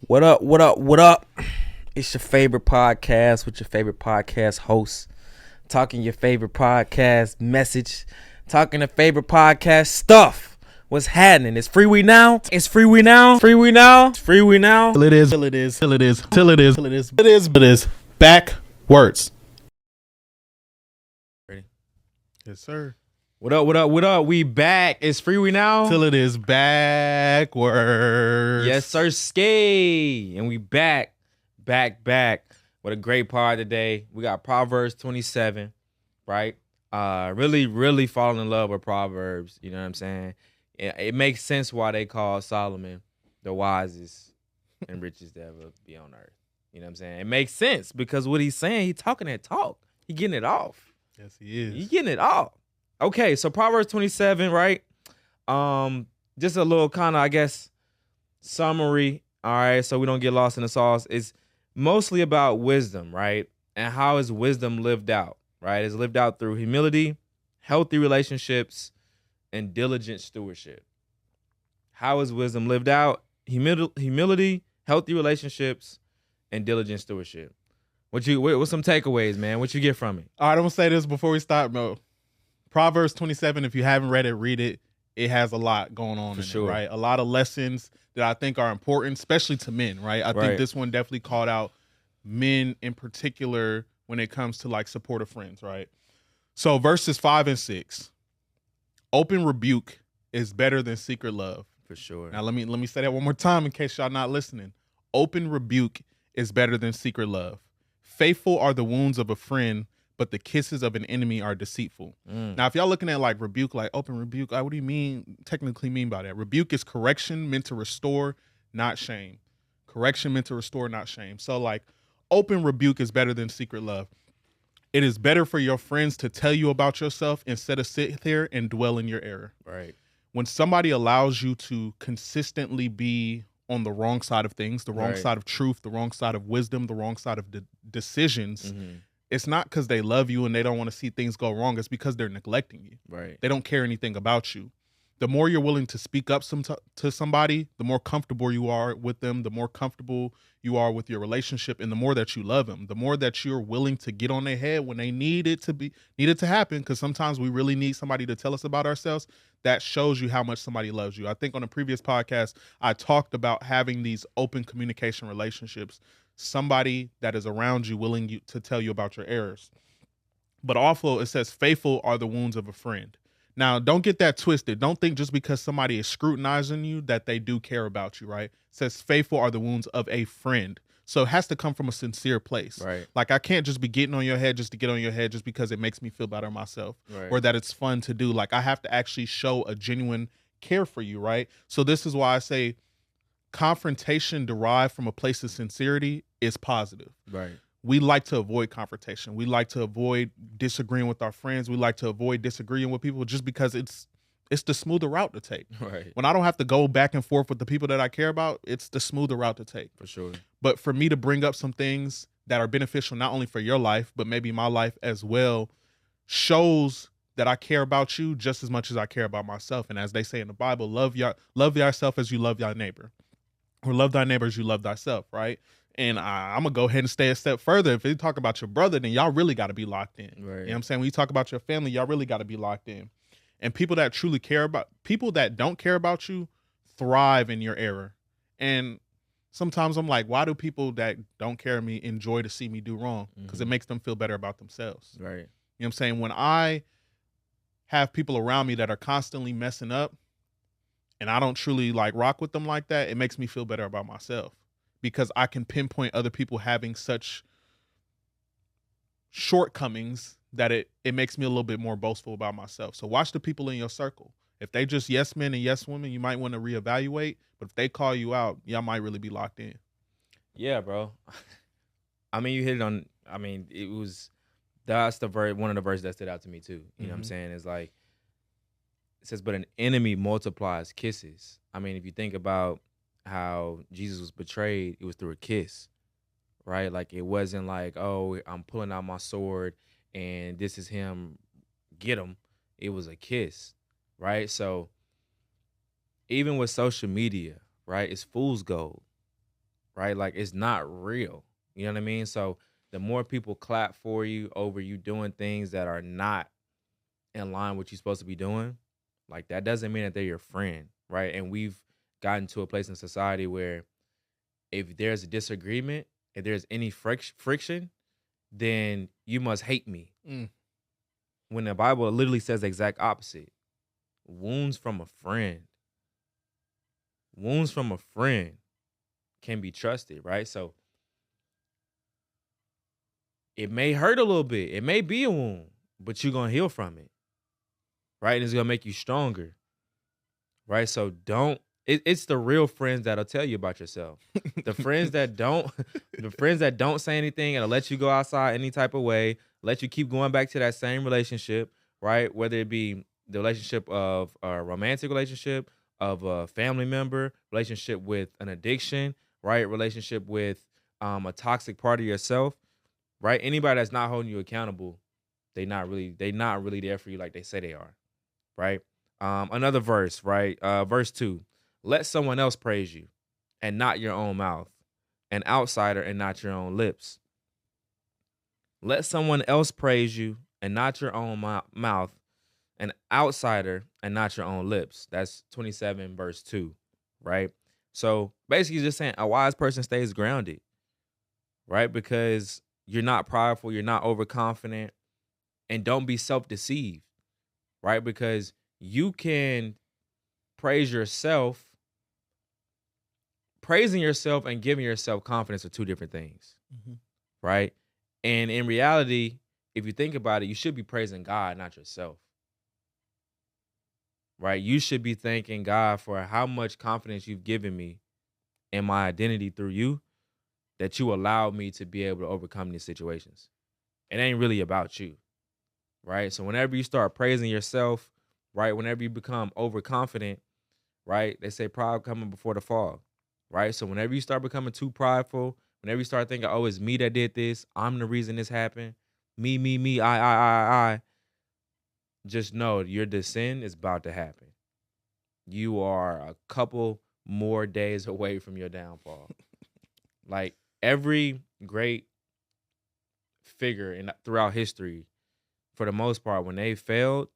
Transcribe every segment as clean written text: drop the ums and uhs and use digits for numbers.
What up? What up? What up? It's your favorite podcast with your favorite podcast host. Talking your favorite podcast message. Talking the favorite podcast stuff. What's happening? It's Freewenow. It's Freewenow. Freewenow. It's Freewenow. Till it is. Till it is. Till it is. Till it is. Till it is. It is. It is. Backwards. Ready? Yes, sir. What up? What up? What up? We back. It's Freewenow. Till it is backwards. Yes, sir. Skate. And we back. Back. What a great part today. We got Proverbs 27, right? Really falling in love with Proverbs. You know what I'm saying? It makes sense why they call Solomon the wisest and richest to ever be on earth. You know what I'm saying? It makes sense because what he's saying, he's talking that talk. He getting it off. Yes, he is. He getting it off. Okay, so Proverbs 27, right? Just a little kind of, I guess, summary. All right, so we don't get lost in the sauce. It's mostly about wisdom, right? And how is wisdom lived out, right? It's lived out through humility, healthy relationships, and diligent stewardship. How is wisdom lived out? Humility, healthy relationships, and diligent stewardship. What's some takeaways, man? What you get from it? All right, I'm going to say this before we start, bro. Proverbs 27, if you haven't read it, read it. It has a lot going on in it, right? A lot of lessons that I think are important, especially to men, right? I think this one definitely called out men in particular when it comes to like supportive friends, right? So verses 5 and 6, open rebuke is better than secret love. For sure. Now let me say that one more time in case y'all not listening. Open rebuke is better than secret love. Faithful are the wounds of a friend, but the kisses of an enemy are deceitful. Now, if y'all looking at like rebuke, like open rebuke, what do you technically mean by that? Rebuke is correction meant to restore, not shame. Correction meant to restore, not shame. So like open rebuke is better than secret love. It is better for your friends to tell you about yourself instead of sit there and dwell in your error. Right. When somebody allows you to consistently be on the wrong side of things, the wrong side of truth, the wrong side of wisdom, the wrong side of decisions, it's not because they love you and they don't want to see things go wrong. It's because they're neglecting you. Right. They don't care anything about you. The more you're willing to speak up to somebody, the more comfortable you are with them, the more comfortable you are with your relationship, and the more that you love them, the more that you're willing to get on their head when they need it to happen. Because sometimes we really need somebody to tell us about ourselves. That shows you how much somebody loves you. I think on a previous podcast, I talked about having these open communication relationships. Somebody that is around you willing to tell you about your errors. But also it says faithful are the wounds of a friend. Now, don't get that twisted. Don't think just because somebody is scrutinizing you that they do care about you, right? It says faithful are the wounds of a friend. So it has to come from a sincere place. Right. Like I can't just be getting on your head just to get on your head just because it makes me feel better myself or that it's fun to do. Like I have to actually show a genuine care for you, right? So this is why I say confrontation derived from a place of sincerity is positive. Right. We like to avoid confrontation. We like to avoid disagreeing with our friends. We like to avoid disagreeing with people just because it's the smoother route to take. Right. When I don't have to go back and forth with the people that I care about, it's the smoother route to take. For sure. But for me to bring up some things that are beneficial not only for your life, but maybe my life as well, shows that I care about you just as much as I care about myself. And as they say in the Bible, love yourself as you love your neighbor. Or love thy neighbor as you love thyself, right? And I'm going to go ahead and stay a step further. If you talk about your brother, then y'all really got to be locked in. Right. You know what I'm saying? When you talk about your family, y'all really got to be locked in. And people that truly care about, people that don't care about you thrive in your error. And sometimes I'm like, why do people that don't care me enjoy to see me do wrong? Because it makes them feel better about themselves. Right. You know what I'm saying? When I have people around me that are constantly messing up and I don't truly like rock with them like that, it makes me feel better about myself. Because I can pinpoint other people having such shortcomings that it makes me a little bit more boastful about myself. So watch the people in your circle. If they just yes men and yes women, you might want to reevaluate. But if they call you out, y'all might really be locked in. Yeah, bro. I mean, you hit it on. I mean, that's one of the verses that stood out to me too. You know what I'm saying? It's like it says, but an enemy multiplies kisses. I mean, if you think about how Jesus was betrayed, it was through a kiss, right? Like it wasn't like, oh, I'm pulling out my sword and this is him, get him. It was a kiss, right? So even with social media, right, it's fool's gold. right? Like it's not real. You know what I mean? So the more people clap for you over you doing things that are not in line with what you're supposed to be doing, like that doesn't mean that they're your friend, right? And we've gotten to a place in society where if there's a disagreement, if there's any friction, then you must hate me. Mm. When the Bible literally says the exact opposite. Wounds from a friend. Wounds from a friend can be trusted, right? So it may hurt a little bit. It may be a wound, but you're going to heal from it, right? And it's going to make you stronger, right? So it's the real friends that'll tell you about yourself. The friends that don't, the friends that don't say anything and let you go outside any type of way, let you keep going back to that same relationship, right? Whether it be the relationship of a romantic relationship, of a family member, relationship with an addiction, right? Relationship with a toxic part of yourself, right? Anybody that's not holding you accountable, they not really there for you like they say they are, right? Another verse, right? Verse 2. Let someone else praise you and not your own mouth, an outsider and not your own lips. Let someone else praise you and not your own mouth, an outsider and not your own lips. That's 27 verse 2, right? So basically just saying a wise person stays grounded, right? Because you're not prideful, you're not overconfident, and don't be self-deceived, right? Because you can praise yourself. Praising yourself and giving yourself confidence are two different things, Mhm. right? And in reality, if you think about it, you should be praising God, not yourself, right? You should be thanking God for how much confidence you've given me in my identity through you, that you allowed me to be able to overcome these situations. It ain't really about you, right? So whenever you start praising yourself, right? Whenever you become overconfident, right? They say pride coming before the fall, right? So whenever you start becoming too prideful, whenever you start thinking, oh, it's me that did this, I'm the reason this happened, me, I, just know your descent is about to happen. You are a couple more days away from your downfall. Like every great figure throughout history, for the most part, when they failed,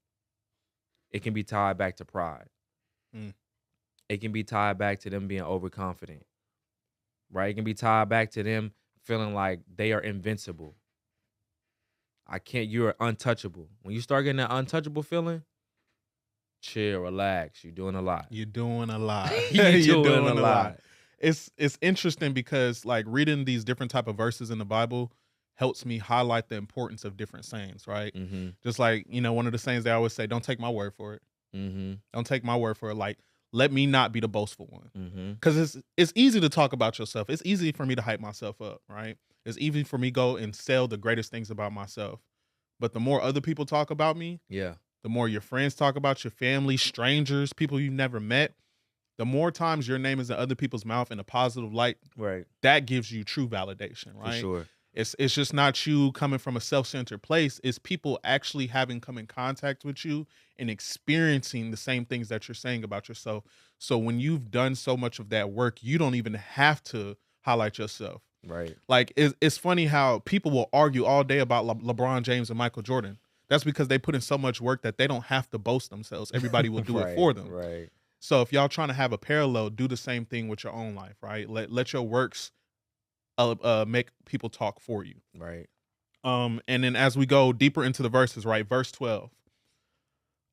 it can be tied back to pride. Mm. It can be tied back to them being overconfident, right? It can be tied back to them feeling like they are invincible. You're untouchable. When you start getting that untouchable feeling, chill, relax. You're doing a lot. You're doing a lot. You're doing a lot. It's interesting because like reading these different type of verses in the Bible helps me highlight the importance of different sayings, right? Mm-hmm. Just like, one of the sayings they always say, don't take my word for it. Mm-hmm. Don't take my word for it. Like, let me not be the boastful one. Mm-hmm. Because it's easy to talk about yourself. It's easy for me to hype myself up, right? It's easy for me to go and sell the greatest things about myself. But the more other people talk about me, Yeah. the more your friends talk about your family, strangers, people you've never met, the more times your name is in other people's mouth in a positive light, Right. that gives you true validation, right? For sure. It's just not you coming from a self-centered place. It's people actually having come in contact with you and experiencing the same things that you're saying about yourself. So when you've done so much of that work, you don't even have to highlight yourself. Right. Like it's funny how people will argue all day about LeBron James and Michael Jordan. That's because they put in so much work that they don't have to boast themselves. Everybody will do it for them. Right. So if y'all trying to have a parallel, do the same thing with your own life, right? Let your works make people talk for you. Right. And then as we go deeper into the verses, right? Verse 12.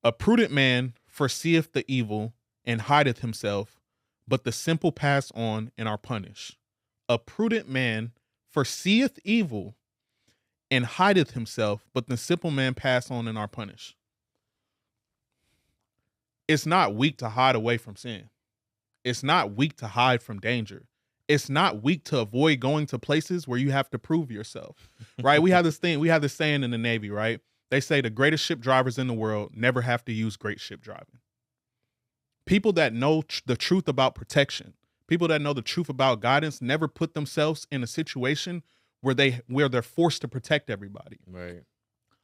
A prudent man foreseeth the evil and hideth himself, but the simple pass on and are punished. A prudent man foreseeth evil and hideth himself, but the simple man pass on and are punished. It's not weak to hide away from sin. It's not weak to hide from danger. It's not weak to avoid going to places where you have to prove yourself, right? We have this saying in the Navy, right? They say the greatest ship drivers in the world never have to use great ship driving. People that know the truth about protection, people that know the truth about guidance, never put themselves in a situation where they're forced to protect everybody. Right.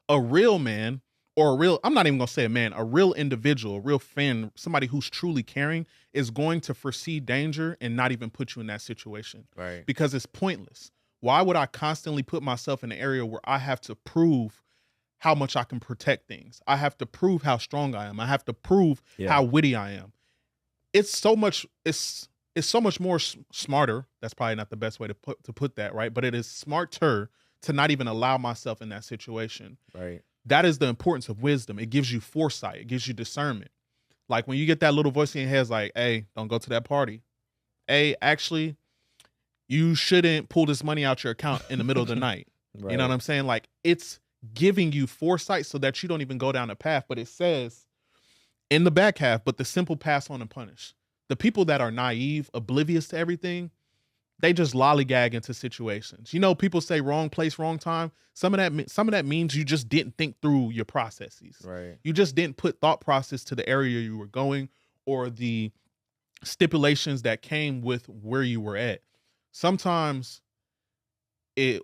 A real man or a real, I'm not even gonna say a man, a real individual, a real fan, somebody who's truly caring is going to foresee danger and not even put you in that situation. Right. Because it's pointless. Why would I constantly put myself in an area where I have to prove how much I can protect things? I have to prove how strong I am. I have to prove how witty I am. It's so much, it's so much more smarter. That's probably not the best way to put that, right? But it is smarter to not even allow myself in that situation. Right. That is the importance of wisdom. It gives you foresight. It gives you discernment. Like when you get that little voice in your head, like, hey, don't go to that party. Hey, actually, you shouldn't pull this money out your account in the middle of the night. Right. You know what I'm saying? Like, it's giving you foresight so that you don't even go down the path. But it says in the back half, but the simple pass on and punish. The people that are naive, oblivious to everything, they just lollygag into situations. You know, people say wrong place, wrong time. Some of that means you just didn't think through your processes. Right. You just didn't put thought process to the area you were going or the stipulations that came with where you were at. Sometimes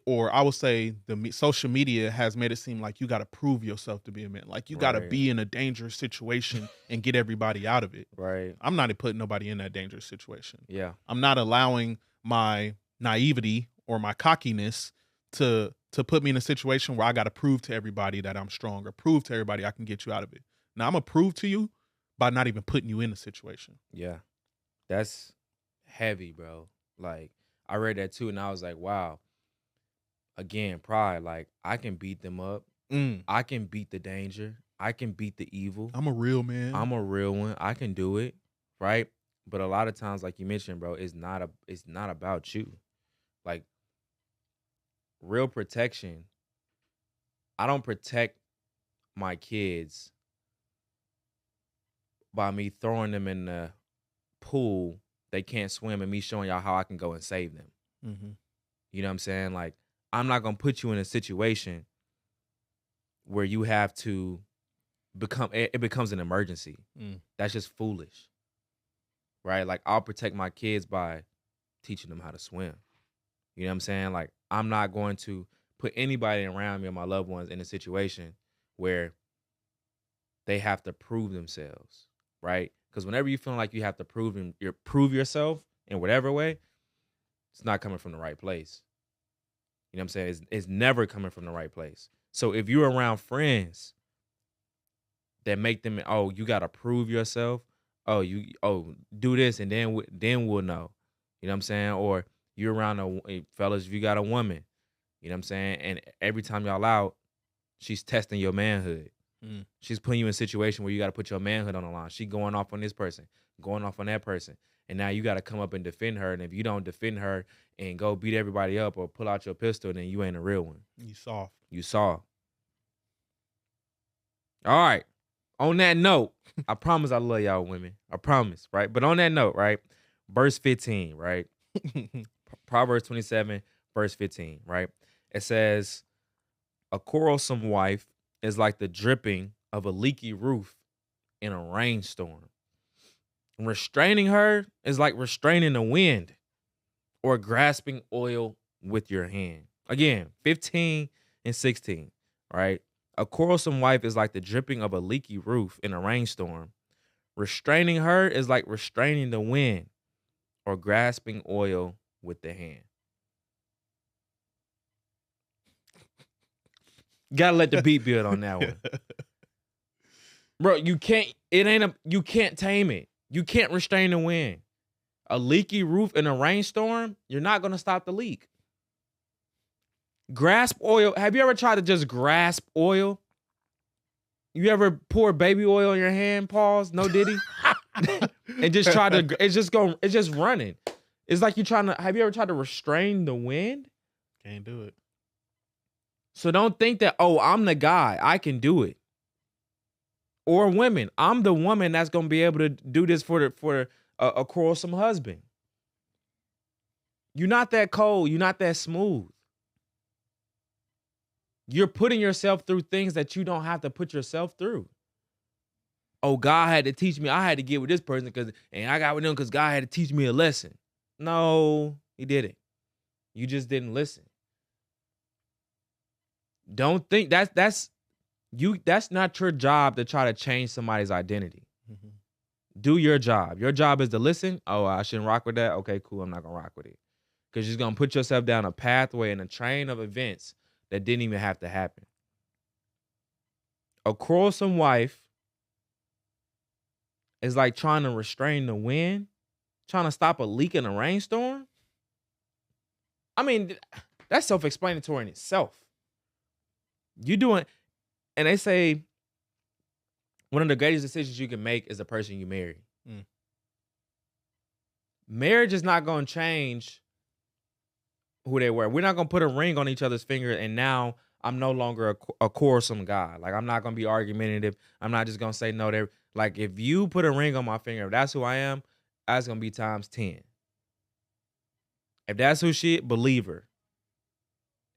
or I would say the social media has made it seem like you got to prove yourself to be a man. Like you got to be in a dangerous situation and get everybody out of it. Right. I'm not putting nobody in that dangerous situation. Yeah. I'm not allowing my naivety or my cockiness to put me in a situation where I got to prove to everybody that I'm strong or prove to everybody I can get you out of it. Now I'm going to prove to you by not even putting you in a situation. Yeah. That's heavy, bro. Like I read that too and I was like, wow. Again, pride. Like I can beat them up. I can beat the danger. I can beat the evil. I'm a real man. I'm a real one. I can do it. Right. But a lot of times, like you mentioned, bro, it's not about you. Like real protection. I don't protect my kids by me throwing them in the pool. They can't swim and me showing y'all how I can go and save them. Mm-hmm. You know what I'm saying? Like, I'm not going to put you in a situation where you have to it becomes an emergency. That's just foolish. Right? Like, I'll protect my kids by teaching them how to swim. You know what I'm saying? Like, I'm not going to put anybody around me or my loved ones in a situation where they have to prove themselves, right? Because whenever you feel like you have to prove yourself in whatever way, it's not coming from the right place. You know what I'm saying? It's never coming from the right place. So if you're around friends that make them, oh, you got to prove yourself. Oh, do this and then we'll know. You know what I'm saying? Or you're around fellas, if you got a woman, you know what I'm saying? And every time y'all out, she's testing your manhood. She's putting you in a situation where you got to put your manhood on the line. She going off on this person, going off on that person. And now you got to come up and defend her. And if you don't defend her and go beat everybody up or pull out your pistol, then you ain't a real one. You soft. You soft. All right. On that note, I promise I love y'all women. I promise, right? But on that note, right? Verse 15, right? Proverbs 27, verse 15, right? It says, a quarrelsome wife is like the dripping of a leaky roof in a rainstorm. Restraining her is like restraining the wind or grasping oil with your hand. Again, 15 and 16, right? A quarrelsome wife is like the dripping of a leaky roof in a rainstorm. Restraining her is like restraining the wind or grasping oil with the hand. Gotta let the beat build on that one. Bro, you can't tame it. You can't restrain the wind. A leaky roof in a rainstorm, you're not gonna stop the leak. Grasp oil. Have you ever tried to just grasp oil? You ever pour baby oil in your hand, pause, no diddy? And just try to, it's just running. It's like have you ever tried to restrain the wind? Can't do it. So don't think that, oh, I'm the guy, I can do it. Or women, I'm the woman that's gonna be able to do this for a quarrelsome husband. You're not that cold, you're not that smooth. You're putting yourself through things that you don't have to put yourself through. Oh, God had to teach me, I had to get with this person and I got with them because God had to teach me a lesson. No, he didn't. You just didn't listen. Don't think that's That's not your job to try to change somebody's identity. Mhm. Do your job. Your job is to listen. Oh, I shouldn't rock with that. Okay, cool. I'm not gonna rock with it. Because you're gonna put yourself down a pathway and a train of events that didn't even have to happen. A quarrelsome wife is like trying to restrain the wind, trying to stop a leak in a rainstorm. I mean, that's self-explanatory in itself. You doing, and they say one of the greatest decisions you can make is the person you marry. Mm. Marriage is not going to change who they were. We're not going to put a ring on each other's finger and now I'm no longer a quarrelsome guy. Like, I'm not going to be argumentative. I'm not just going to say no. There, like, if you put a ring on my finger, if that's who I am, that's going to be times 10. If that's who she, believe her.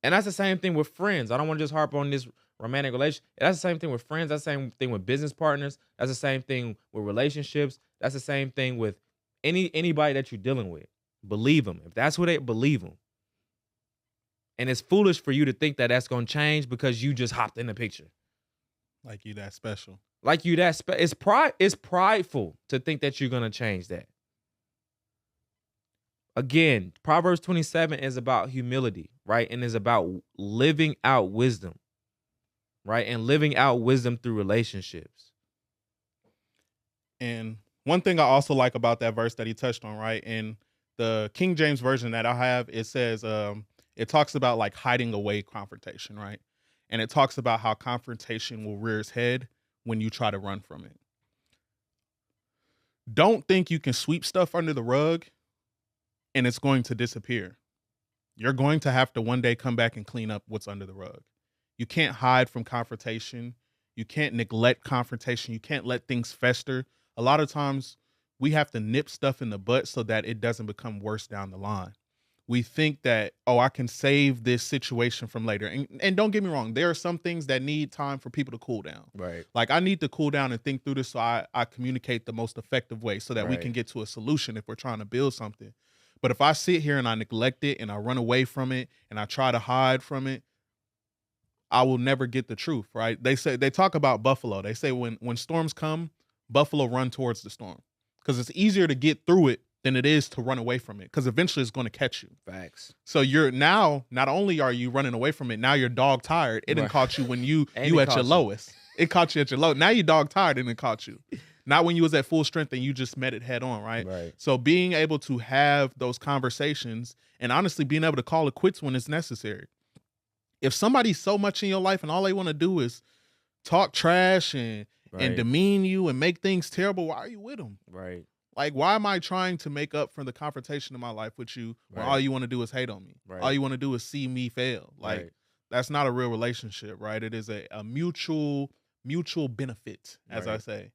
And that's the same thing with friends. I don't want to just harp on this romantic relationship. That's the same thing with friends. That's the same thing with business partners. That's the same thing with relationships. That's the same thing with anybody that you're dealing with. Believe them. If that's who they, believe them. And it's foolish for you to think that that's going to change because you just hopped in the picture. Like you that special. Like you that it's prideful to think that you're going to change that. Again, Proverbs 27 is about humility, right? And is about living out wisdom, right? And living out wisdom through relationships. And one thing I also like about that verse that he touched on, right? In the King James version that I have, it says, it talks about like hiding away confrontation, right? And it talks about how confrontation will rear its head when you try to run from it. Don't think you can sweep stuff under the rug and it's going to disappear. You're going to have to one day come back and clean up what's under the rug. You can't hide from confrontation. You can't neglect confrontation. You can't let things fester. A lot of times we have to nip stuff in the butt so that it doesn't become worse down the line. We think that, oh, I can save this situation from later. And don't get me wrong, there are some things that need time for people to cool down. Right. Like I need to cool down and think through this so I communicate the most effective way so that we Right. can get to a solution if we're trying to build something. But if I sit here and I neglect it and I run away from it and I try to hide from it, I will never get the truth, right? They talk about buffalo. They say when storms come, buffalo run towards the storm because it's easier to get through it than it is to run away from it because eventually it's going to catch you. Facts. So you're now, not only are you running away from it, now you're dog tired. It didn't caught you when you at your lowest. It caught you at your low. Now you dog tired and it caught you. Not when you was at full strength and you just met it head on, right? Right. So being able to have those conversations and honestly being able to call it quits when it's necessary. If somebody's so much in your life and all they want to do is talk trash and demean you and make things terrible, why are you with them? Right. Like, why am I trying to make up for the confrontation in my life with you when all you want to do is hate on me? Right. All you want to do is see me fail. Like, that's not a real relationship, right? It is a mutual benefit, as I say,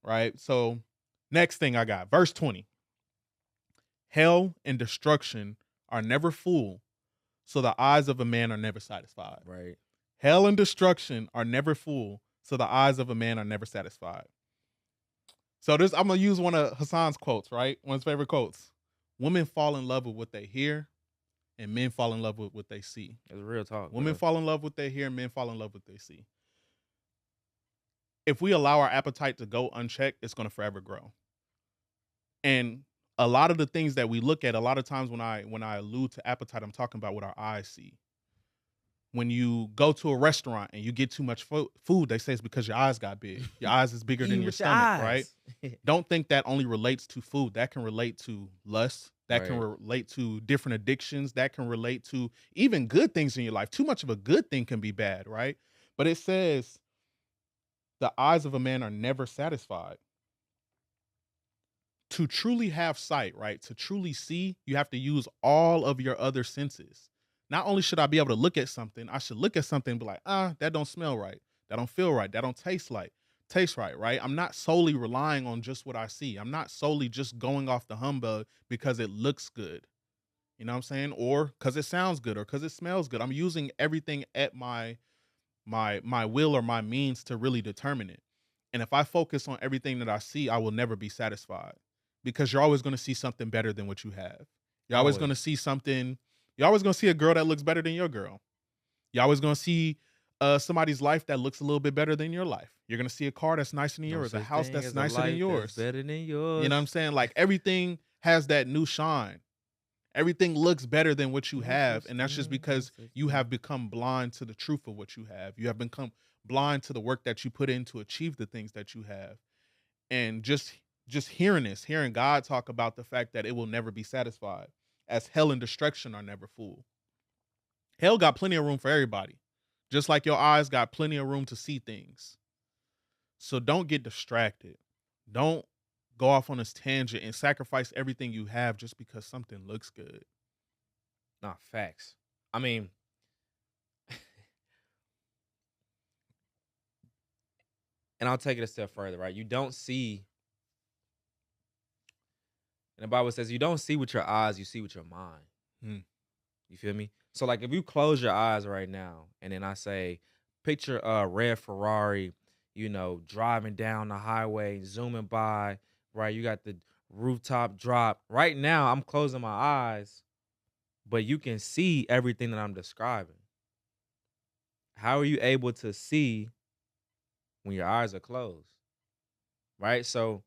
right? So next thing I got, verse 20. Hell and destruction are never full, so the eyes of a man are never satisfied. Right. Hell and destruction are never full, so the eyes of a man are never satisfied. So I'm going to use one of Hassan's quotes, right? One of his favorite quotes. Women fall in love with what they hear, and men fall in love with what they see. It's real talk. Women fall in love with what they hear, and men fall in love with what they see. If we allow our appetite to go unchecked, it's going to forever grow. And a lot of the things that we look at, a lot of times when I allude to appetite, I'm talking about what our eyes see. When you go to a restaurant and you get too much food, they say it's because your eyes got big. Your eyes is bigger than your stomach, right? Don't think that only relates to food. That can relate to lust. That can relate to different addictions. That can relate to even good things in your life. Too much of a good thing can be bad, right? But it says the eyes of a man are never satisfied. To truly have sight, right? To truly see, you have to use all of your other senses. Not only should I be able to look at something, I should look at something and be like, that don't smell right. That don't feel right. That don't taste right, right? I'm not solely relying on just what I see. I'm not solely just going off the humbug because it looks good. You know what I'm saying? Or because it sounds good or because it smells good. I'm using everything at my will or my means to really determine it. And if I focus on everything that I see, I will never be satisfied because you're always going to see something better than what you have. You're always going to see something. You're always going to see a girl that looks better than your girl. You're always going to see somebody's life that looks a little bit better than your life. You're gonna see a car that's nicer than No yours, a such house thing that's as a nicer than life that's yours. better than You know what I'm yours. saying? Like everything has that new shine. Everything looks better than what you No have, such and that's just thing, no because such you have thing. become blind to the truth of what you have. You have become blind to the work that you put in to achieve the things that you have. And just hearing this, hearing God talk about the fact that it will never be satisfied, as hell and destruction are never full. Hell got plenty of room for everybody, just like your eyes got plenty of room to see things. So don't get distracted. Don't go off on this tangent and sacrifice everything you have just because something looks good. Nah, facts. I mean, and I'll take it a step further, right? You don't see, and the Bible says you don't see with your eyes, you see with your mind. Hmm. You feel me? So like if you close your eyes right now and then I say, picture a red Ferrari, driving down the highway, zooming by, right? You got the rooftop drop. Right now, I'm closing my eyes, but you can see everything that I'm describing. How are you able to see when your eyes are closed? Right? So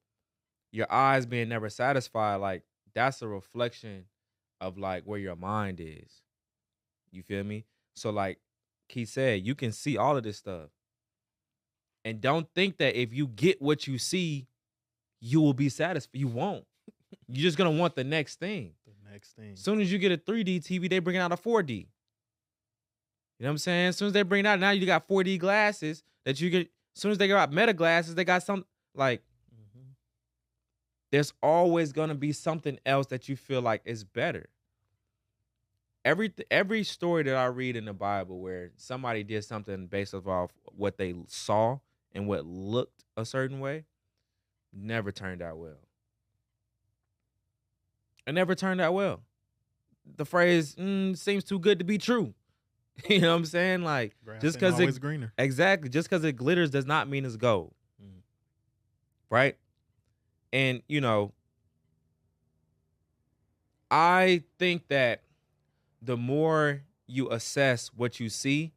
your eyes being never satisfied, like that's a reflection of like where your mind is. You feel me? So like Keith said, you can see all of this stuff. And don't think that if you get what you see, you will be satisfied. You won't. You're just gonna want the next thing. The next thing. As soon as you get a 3D TV, they bring out a 4D. You know what I'm saying? As soon as they bring it out, now you got 4D glasses that you get. As soon as they got meta glasses, they got some like there's always gonna be something else that you feel like is better. Every story that I read in the Bible where somebody did something based off what they saw and what looked a certain way, never turned out well. It never turned out well. The phrase seems too good to be true. You know what I'm saying? Like Grass just ain't because always it greener. exactly just because it glitters does not mean it's gold, Mm. right? And I think that the more you assess what you see,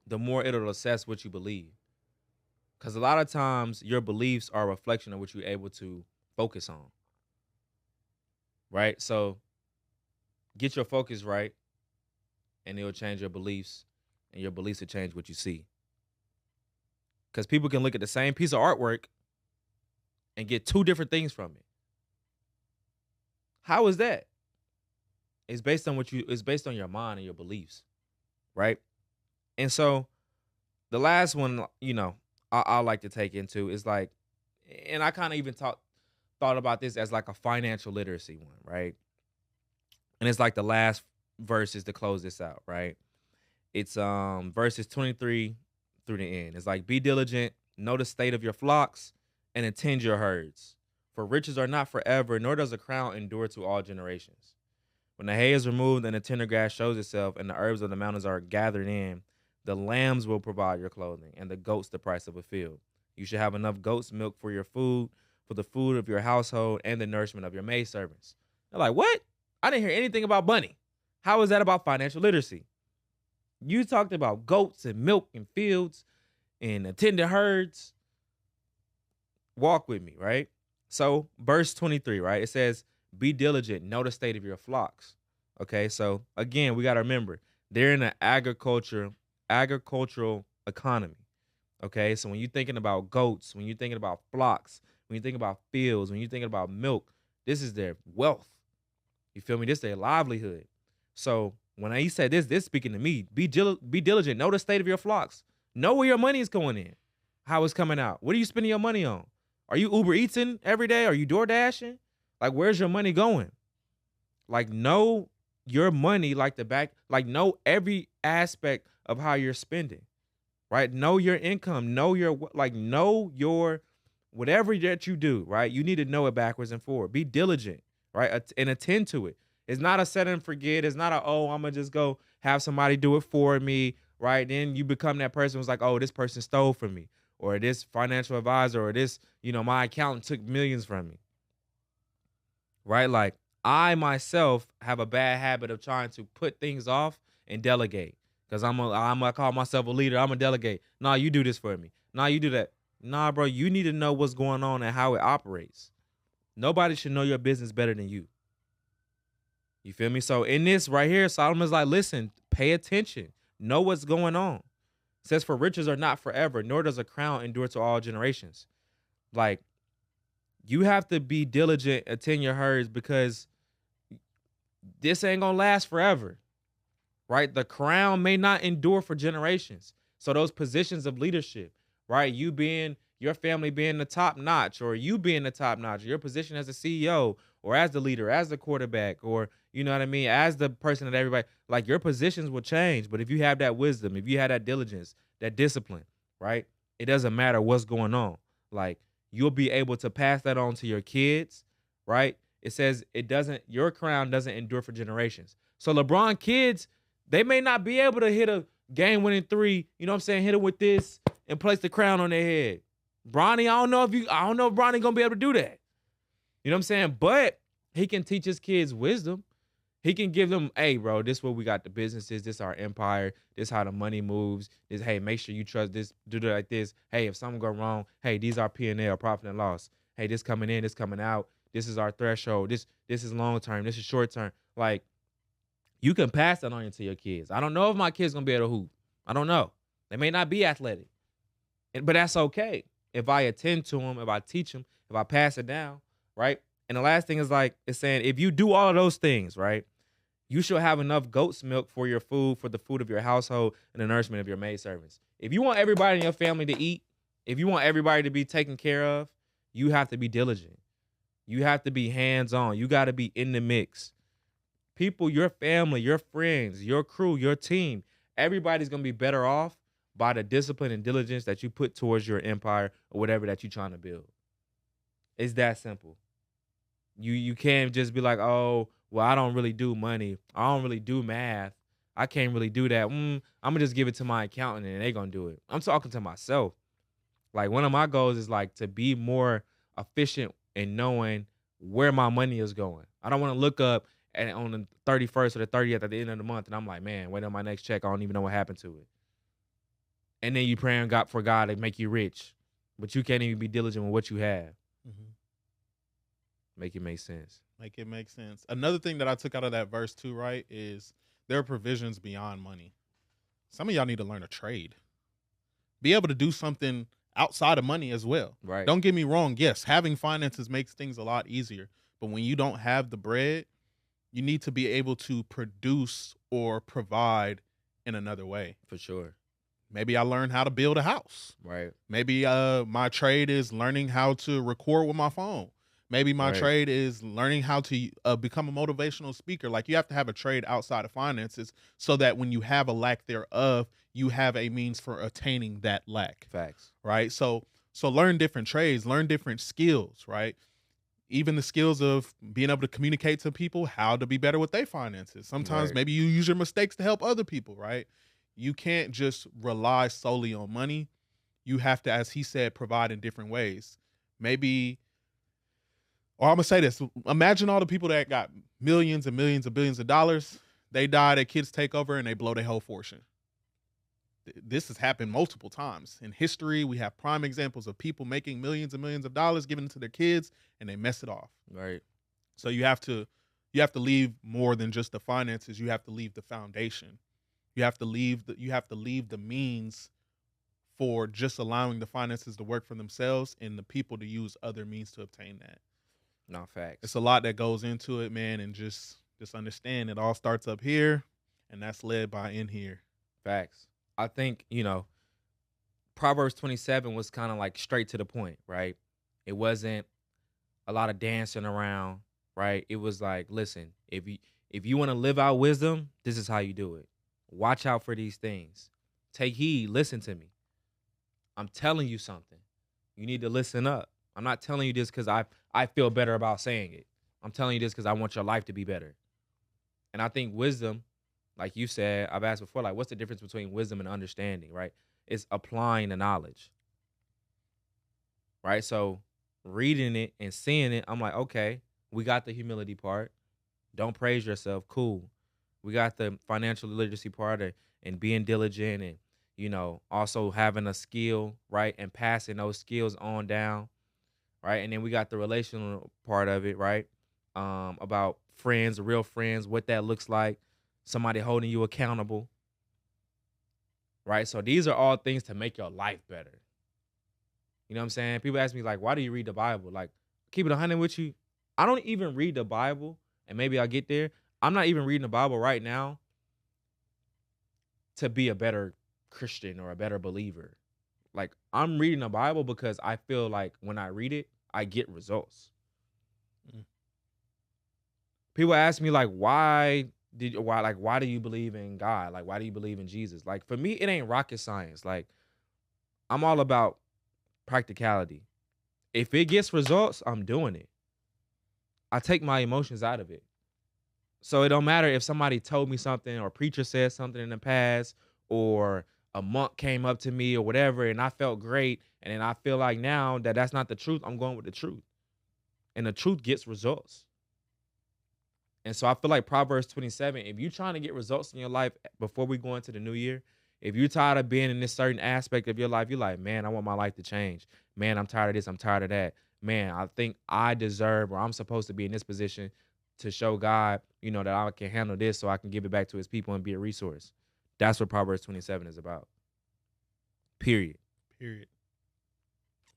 the more it'll assess what you believe. Because a lot of times your beliefs are a reflection of what you're able to focus on, right? So get your focus right, and it'll change your beliefs, and your beliefs will change what you see. Because people can look at the same piece of artwork and get two different things from it. How is that? It's based on it's based on your mind and your beliefs, right? And so the last one, I like to take into is like, and I kind of even thought about this as like a financial literacy one, right? And it's like the last verses to close this out, right? It's verses 23 through the end. It's like, be diligent, know the state of your flocks, and attend your herds. For riches are not forever, nor does a crown endure to all generations. When the hay is removed and the tender grass shows itself, and the herbs of the mountains are gathered in, the lambs will provide your clothing, and the goats the price of a field. You should have enough goat's milk for your food, for the food of your household, and the nourishment of your maidservants. They're like, what? I didn't hear anything about money. How is that about financial literacy? You talked about goats and milk and fields and attending herds. Walk with me, right? So, verse 23, right? It says, be diligent, know the state of your flocks. Okay, so again, we got to remember they're in an agricultural economy. Okay, so when you're thinking about goats, when you're thinking about flocks, when you're thinking about fields, when you're thinking about milk, this is their wealth. You feel me? This is their livelihood. So when he said this speaking to me, be diligent, know the state of your flocks, know where your money is going in, how it's coming out. What are you spending your money on? Are you Uber Eating every day? Are you door dashing? Like, where's your money going? Like, know your money like the back, like know every aspect of how you're spending, right? Know your income, know your whatever that you do, right? You need to know it backwards and forward. Be diligent, right? And attend to it. It's not a set and forget. It's not I'm going to just go have somebody do it for me, right? Then you become that person who's like, oh, this person stole from me, or this financial advisor, or this, my accountant took millions from me, right? Like, I myself have a bad habit of trying to put things off and delegate because I'm gonna call myself a leader. I'm gonna delegate. Nah, you do this for me. Nah, you do that. Nah, bro, you need to know what's going on and how it operates. Nobody should know your business better than you. You feel me? So in this right here, Solomon's like, listen, pay attention. Know what's going on. It says, for riches are not forever, nor does a crown endure to all generations. Like, you have to be diligent, attend your herds, because this ain't gonna last forever, right? The crown may not endure for generations. So those positions of leadership, right? You being, your family being the top notch, or you being the top notch, your position as a CEO, or as the leader, as the quarterback, or you know what I mean, as the person that everybody, like, your positions will change. But if you have that wisdom, if you have that diligence, that discipline, right? It doesn't matter what's going on. Like, you'll be able to pass that on to your kids, right? It says your crown doesn't endure for generations. So LeBron kids, they may not be able to hit a game-winning three, you know what I'm saying, hit it with this and place the crown on their head. Bronny, I don't know if Bronny gonna be able to do that. You know what I'm saying? But he can teach his kids wisdom. He can give them, hey, bro, this is what we got the businesses. This our empire. This how the money moves. This, hey, make sure you trust this. Do it like this. Hey, if something go wrong, hey, these are P&L, profit and loss. Hey, this coming in, this coming out. This is our threshold. This is long term. This is short term. Like, you can pass that on to your kids. I don't know if my kids gonna be able to hoop. I don't know. They may not be athletic, but that's okay. If I attend to them, if I teach them, if I pass it down, right? And the last thing is, like, it's saying, if you do all of those things, right, you should have enough goat's milk for your food, for the food of your household, and the nourishment of your maidservants. If you want everybody in your family to eat, if you want everybody to be taken care of, you have to be diligent. You have to be hands-on. You got to be in the mix. People, your family, your friends, your crew, your team, everybody's going to be better off by the discipline and diligence that you put towards your empire or whatever that you're trying to build. It's that simple. You can't just be like, oh, well, I don't really do money. I don't really do math. I can't really do that. I'm going to just give it to my accountant and they're going to do it. I'm talking to myself. Like, one of my goals is, like, to be more efficient in knowing where my money is going. I don't want to look up and on the 31st or the 30th at the end of the month and I'm like, man, wait on my next check. I don't even know what happened to it. And then you praying God for God to make you rich, but you can't even be diligent with what you have. Mm-hmm. Make it make sense. Make it make sense. Another thing that I took out of that verse too, right, is there are provisions beyond money. Some of y'all need to learn a trade. Be able to do something outside of money as well. Right. Don't get me wrong. Yes, having finances makes things a lot easier. But when you don't have the bread, you need to be able to produce or provide in another way. For sure. Maybe I learned how to build a house. Right. Maybe my trade is learning how to record with my phone. Maybe my trade is learning how to become a motivational speaker. Like, you have to have a trade outside of finances so that when you have a lack thereof, you have a means for attaining that lack. Facts. Right? So learn different trades, learn different skills, right? Even the skills of being able to communicate to people how to be better with their finances. Sometimes maybe you use your mistakes to help other people, right? You can't just rely solely on money. You have to, as he said, provide in different ways. Maybe, or I'm going to say this. Imagine all the people that got millions and millions and billions of dollars. They die, their kids take over, and they blow their whole fortune. This has happened multiple times. In history, we have prime examples of people making millions and millions of dollars, giving it to their kids, and they mess it off. Right. So you have to leave more than just the finances. You have to leave the foundation. You have to leave the means for just allowing the finances to work for themselves and the people to use other means to obtain that. No, facts. It's a lot that goes into it, man, and just understand it all starts up here, and that's led by in here. Facts. I think, Proverbs 27 was kind of like straight to the point, right? It wasn't a lot of dancing around, right? It was like, listen, if you want to live out wisdom, this is how you do it. Watch out for these things. Take heed. Listen to me. I'm telling you something. You need to listen up. I'm not telling you this because I feel better about saying it. I'm telling you this because I want your life to be better. And I think wisdom, like you said, I've asked before, like, what's the difference between wisdom and understanding, right? It's applying the knowledge, right? So reading it and seeing it, I'm like, okay, we got the humility part. Don't praise yourself. Cool. We got the financial literacy part and being diligent and, also having a skill, right? And passing those skills on down, right? And then we got the relational part of it, right? About friends, real friends, what that looks like, somebody holding you accountable, right? So these are all things to make your life better. You know what I'm saying? People ask me, like, why do you read the Bible? Like, keep it 100 with you. I don't even read the Bible, and maybe I'll get there. I'm not even reading the Bible right now to be a better Christian or a better believer. Like, I'm reading the Bible because I feel like when I read it, I get results. Mm. People ask me, like, why do you believe in God? Like, why do you believe in Jesus? Like, for me, it ain't rocket science. Like, I'm all about practicality. If it gets results, I'm doing it. I take my emotions out of it. So it don't matter if somebody told me something or a preacher said something in the past or a monk came up to me or whatever and I felt great and then I feel like now that that's not the truth, I'm going with the truth. And the truth gets results. And so I feel like Proverbs 27, if you're trying to get results in your life before we go into the new year, if you're tired of being in this certain aspect of your life, you're like, man, I want my life to change. Man, I'm tired of this. I'm tired of that. Man, I think I deserve or I'm supposed to be in this position to show God, that I can handle this so I can give it back to his people and be a resource. That's what Proverbs 27 is about. Period. Period.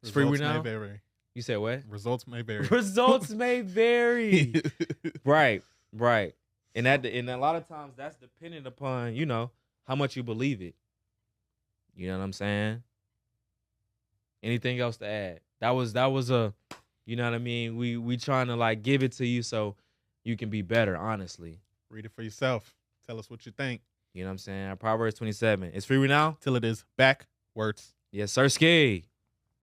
It's free Results may now? vary. You said what? Results may vary. Results may vary. Right. And a lot of times that's dependent upon, how much you believe it. You know what I'm saying? Anything else to add? That was a, you know what I mean? We trying to like give it to you so you can be better, honestly. Read it for yourself. Tell us what you think. You know what I'm saying? Proverbs 27. It's free now? Till it is backwards. Yes, sir, ski.